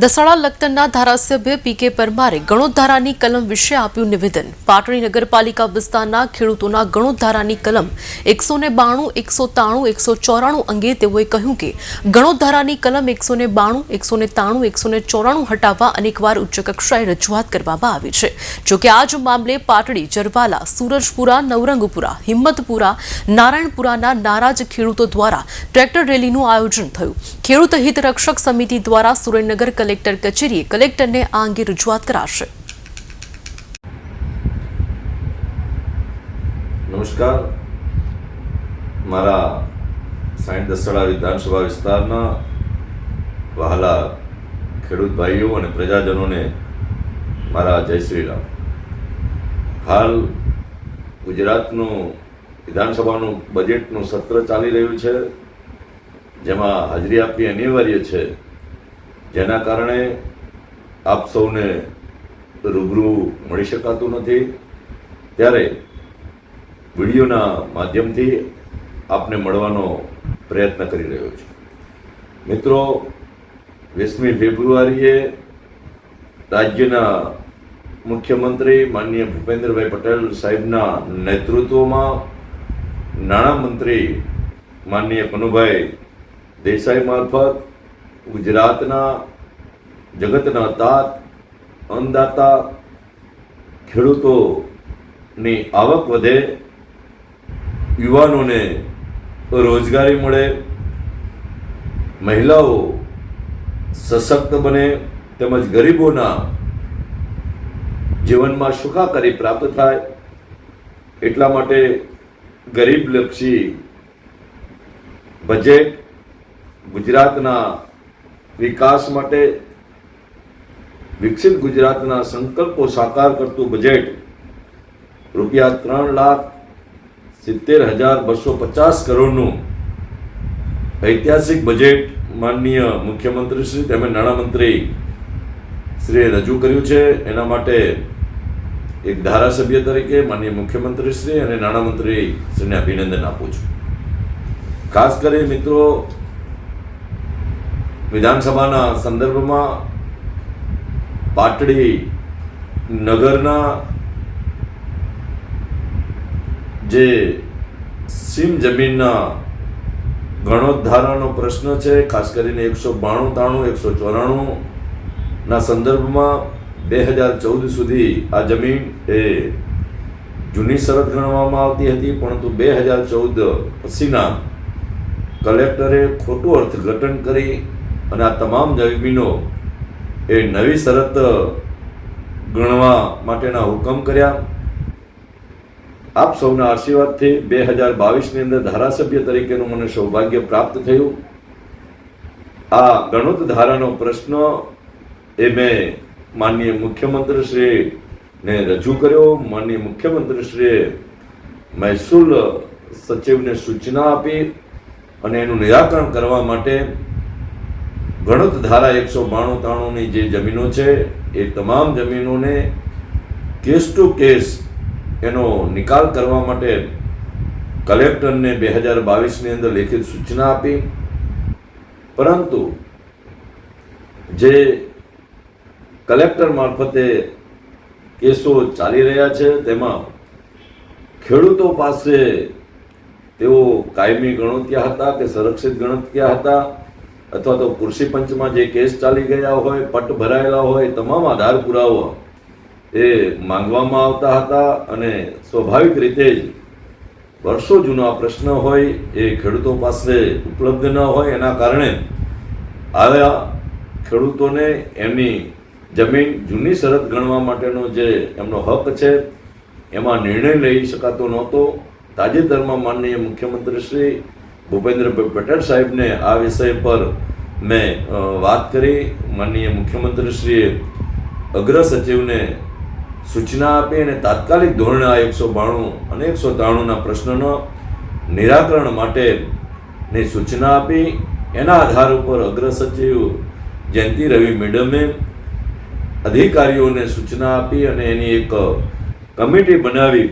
દસાડા લખતરના ધારાસભ્ય પી.કે. પરમારે ગણોદ્ધારાની કલમ વિશે આપ્યું નિવેદન. પાટણી નગરપાલિકા વિસ્તારના ખેડૂતોના ગણોદ્ધારાની કલમ 192, 193, 194 અંગે તેઓએ કહ્યું કે ગણોદ્ધારાની કલમ 192, 193, 194 હટાવવા અનેકવાર ઉચ્ચ કક્ષાએ રજૂઆત કરવામાં આવી છે. જોકે આ જ મામલે પાટડી, જરવાલા, સૂરજપુરા, નવરંગપુરા, હિંમતપુરા, નારાયણપુરાના નારાજ ખેડૂતો દ્વારા ટ્રેક્ટર રેલીનું આયોજન થયું. ખેડૂત હિત રક્ષક સમિતિ દ્વારા સુરેન્દ્રનગર કલેક્ટર કચેરીએ કલેક્ટરને આ અંગે રજૂઆત કરાશે. નમસ્કાર. મારા સાઈઠ દસાડા વિધાનસભા વિસ્તારના વહાલા ખેડૂત ભાઈઓ અને પ્રજાજનોને મારા જય શ્રી રામ. હાલ ગુજરાતનું વિધાનસભાનું બજેટનું સત્ર ચાલી રહ્યું છે, જેમાં હાજરી આપવી અનિવાર્ય છે, જેના કારણે આપ સૌને રૂબરૂ મળી શકાતું નથી. ત્યારે વિડીયોના માધ્યમથી આપને મળવાનો પ્રયત્ન કરી રહ્યો છું. મિત્રો, 20મી ફેબ્રુઆરીએ રાજ્યના મુખ્યમંત્રી માનનીય ભૂપેન્દ્રભાઈ પટેલ સાહેબના નેતૃત્વમાં નાણામંત્રી માનનીય કનુભાઈ દેસાઈ મારફત ગુજરાતના જગતના તાત, અન્નદાતા ખેડૂતોની આવક વધે, યુવાનોને રોજગારી મળે, મહિલાઓ સશક્ત બને, તેમજ ગરીબોના જીવનમાં સુખાકારી પ્રાપ્ત થાય, એટલા માટે ગરીબલક્ષી બજેટ, ગુજરાતના વિકાસ માટે, વિકસિત ગુજરાતના સંકલ્પો સાકાર કરતું બજેટ રૂપિયા 3,70,250 કરોડનું ઐતિહાસિક બજેટ માનનીય મુખ્યમંત્રી શ્રી તેમજ નાણામંત્રી શ્રીએ રજૂ કર્યું છે. એના માટે એક ધારાસભ્ય તરીકે માનનીય મુખ્યમંત્રી શ્રી અને નાણામંત્રી શ્રીને અભિનંદન આપું છું. ખાસ કરી મિત્રો, વિધાનસભાના સંદર્ભમાં પાટડી નગરના જે સીમ જમીનના ગણોદ્ધારાનો પ્રશ્ન છે, ખાસ કરીને 192, 194 ના સંદર્ભમાં 2014 સુધી આ જમીન એ જૂની શરત ગણવામાં આવતી હતી, પરંતુ 2014 પછીના કલેક્ટરે ખોટું અર્થઘટન કરી અને આ તમામ જમીનો એ નવી શરત ગણવા માટેના હુકમ કર્યા. આપ સૌના આશીર્વાદથી 2022ની અંદર ધારાસભ્ય તરીકેનું મને સૌભાગ્ય પ્રાપ્ત થયું. આ ગણોદ્ધારાનો પ્રશ્ન એ મેં માનનીય મુખ્યમંત્રીશ્રીને રજૂ કર્યો. માનનીય મુખ્યમંત્રીશ્રીએ મહેસૂલ સચિવને સૂચના આપી અને એનું નિરાકરણ કરવા માટે ગણોદ્ધારા 192-93ની જે જમીનો છે એ તમામ જમીનોને કેસ ટુ કેસ એનો નિકાલ કરવા માટે કલેક્ટરને 2022ની અંદર લેખિત સૂચના આપી. પરંતુ જે કલેક્ટર મારફતે કેસો ચાલી રહ્યા છે તેમાં ખેડૂતો પાસે તેઓ કાયમી ગણોત્યા હતા કે સંરક્ષિત ગણોત્યા હતા, અથવા તો કૃષિ પંચમાં જે કેસ ચાલી ગયા હોય, પટ ભરાયેલા હોય, તમામ આધાર પુરાવા એ માંગવામાં આવતા હતા. અને સ્વાભાવિક રીતે જ વર્ષો જૂનો આ પ્રશ્ન હોય એ ખેડૂતો પાસે ઉપલબ્ધ ન હોય, એના કારણે આવા ખેડૂતોને એમની જમીન જૂની શરત ગણવા માટેનો જે એમનો હક છે એમાં નિર્ણય લઈ શકાતો નહોતો. તાજેતરમાં માનનીય મુખ્યમંત્રી શ્રી ભૂપેન્દ્રભાઈ પટેલ સાહેબને આ વિષય પર મેં વાત કરી. માનનીય મુખ્યમંત્રીશ્રીએ અગ્ર સચિવને સૂચના આપી અને તાત્કાલિક ધોરણે આ 192 અને 193ના પ્રશ્નનો નિરાકરણ માટેની સૂચના આપી. એના આધાર ઉપર અગ્ર સચિવ જયંતિ રવિ મેડમે અધિકારીઓને સૂચના આપી અને એની એક કમિટી બનાવી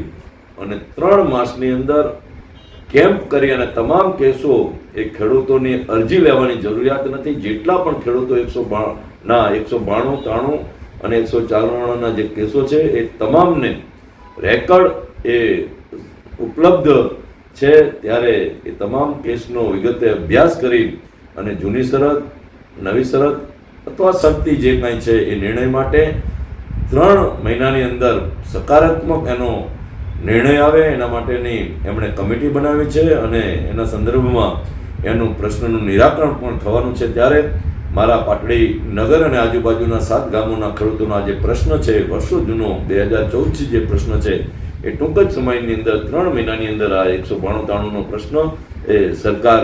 અને 3 માસની અંદર કેમ્પ કરી અને તમામ કેસો એ ખેડૂતોની અરજી લેવાની જરૂરિયાત નથી. જેટલા પણ ખેડૂતો ના 192, 93 અને 194ના જે કેસો છે એ તમામને રેકર્ડ એ ઉપલબ્ધ છે, ત્યારે એ તમામ કેસનો વિગતે અભ્યાસ કરી અને જૂની શરત, નવી શરત અથવા શરતી જે કાંઈ છે એ નિર્ણય માટે 3 મહિનાની અંદર સકારાત્મક એનો નિર્ણય આવે એના માટેની એમણે કમિટી બનાવી છે અને એના સંદર્ભમાં એનું પ્રશ્નનું નિરાકરણ પણ થવાનું છે. ત્યારે મારા પાટડી નગર અને આજુબાજુના 7 ગામોના ખેડૂતોના જે પ્રશ્ન છે, વર્ષો જૂનો 2014થી જે પ્રશ્ન છે, એ ટૂંક જ સમયની અંદર 3 મહિનાની અંદર આ 192-93નો પ્રશ્ન એ સરકાર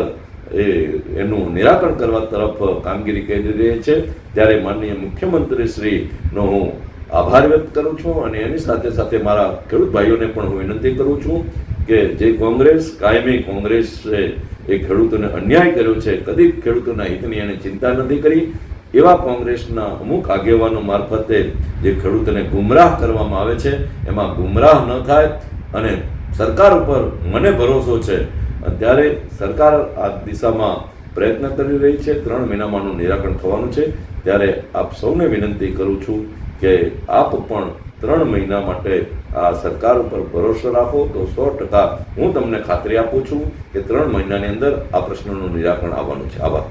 એનું નિરાકરણ કરવા તરફ કામગીરી કરી રહી છે. ત્યારે માનનીય મુખ્યમંત્રી શ્રીનો હું આભાર વ્યક્ત કરું છું અને એની સાથે સાથે મારા ખેડૂત ભાઈઓને પણ હું વિનંતી કરું છું કે જે કોંગ્રેસ, કાયમી કોંગ્રેસે એ ખેડૂતોને અન્યાય કર્યો છે, કદી ખેડૂતોના હિતની એને ચિંતા નથી કરી, એવા કોંગ્રેસના અમુક આગેવાનો મારફતે જે ખેડૂતોને ગુમરાહ કરવામાં આવે છે એમાં ગુમરાહ ન થાય અને સરકાર ઉપર મને ભરોસો છે. ત્યારે સરકાર આ દિશામાં પ્રયત્ન કરી રહી છે. 3 મહિનામાંનું નિરાકરણ થવાનું છે. ત્યારે આપ સૌને વિનંતી કરું છું કે આપ પણ 3 મહિના માટે આ સરકાર ઉપર ભરોસો રાખો તો 100% હું તમને ખાતરી આપું છું કે 3 મહિનાની અંદર આ પ્રશ્નનું નિરાકરણ આવવાનું છે. આભાર.